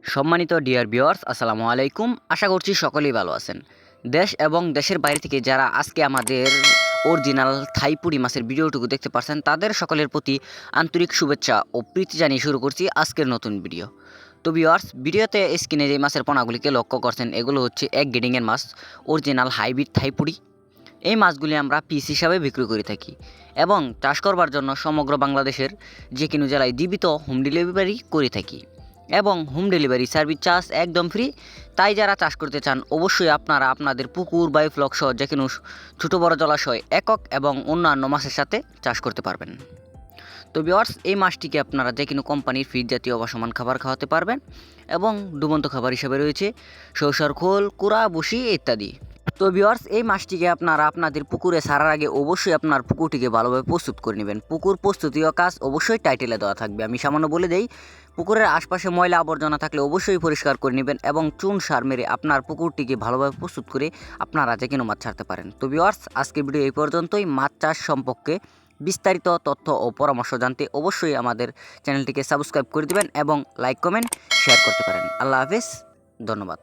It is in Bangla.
সম্মানিত ডিয়ার ভিউয়ার্স, আসসালামু আলাইকুম। আশা করছি সকলেই ভালো আছেন। দেশ এবং দেশের বাইরে থেকে যারা আজকে আমাদের অরিজিনাল থাইপুরি মাছের ভিডিওটুকু দেখতে পাচ্ছেন, তাদের সকলের প্রতি আন্তরিক শুভেচ্ছা ও প্রীতি জানিয়ে শুরু করছি আজকের নতুন ভিডিও। তো ভিউয়ার্স, ভিডিওতে স্ক্রিনে যে মাছের পোনাগুলিকে লক্ষ্য করছেন, এগুলো হচ্ছে এক গ্রেডিংয়ের মাছ, অরিজিনাল হাইব্রিড থাইপুরি। এই মাছগুলি আমরা পিস হিসাবে বিক্রি করে থাকি এবং চাষ করবার জন্য সমগ্র বাংলাদেশের যে কোনো জেলায় জীবিত হোম ডেলিভারি করে থাকি এবং হোম ডেলিভারি সার্ভিস চার্জ একদম ফ্রি। তাই যারা চাষ করতে চান, অবশ্যই আপনারা আপনাদের পুকুর বা ফ্লক সহ যে কোনো ছোটো বড় জলাশয় একক এবং অন্যান্য মাছের সাথে চাষ করতে পারবেন। তো ভিউয়ার্স, এই মাছটিকে আপনারা যে কোনো কোম্পানির ফিড জাতীয় অবসমান খাবার খাওয়াতে পারবেন এবং ডুবন্ত খাবার হিসেবে রয়েছে সরষার খোল, কুড়া, বসি ইত্যাদি। তো ভিউয়ার্স, এই মাছটিকে আপনারা আপনাদের পুকুরে ছাড়ার আগে অবশ্যই আপনার পুকুরটিকে ভালোভাবে প্রস্তুত করে নেবেন। পুকুর প্রস্তুতীয় কাজ অবশ্যই টাইটেলে দেওয়া থাকবে। আমি সামান্য বলে দেই, পুকুরের আশপাশে ময়লা আবর্জনা থাকলে অবশ্যই পরিষ্কার করে নেবেন এবং চুন সার মেরে আপনার পুকুরটিকে ভালোভাবে প্রস্তুত করে আপনারা যে কোনো মাছ ছাড়তে পারেন। তো ভিউয়ার্স, আজকের ভিডিও এই পর্যন্তই। মাছ চাষ সম্পর্কে বিস্তারিত তথ্য ও পরামর্শ জানতে অবশ্যই আমাদের চ্যানেলটিকে সাবস্ক্রাইব করে দেবেন এবং লাইক, কমেন্ট, শেয়ার করতে পারেন। আল্লাহ হাফেজ, ধন্যবাদ।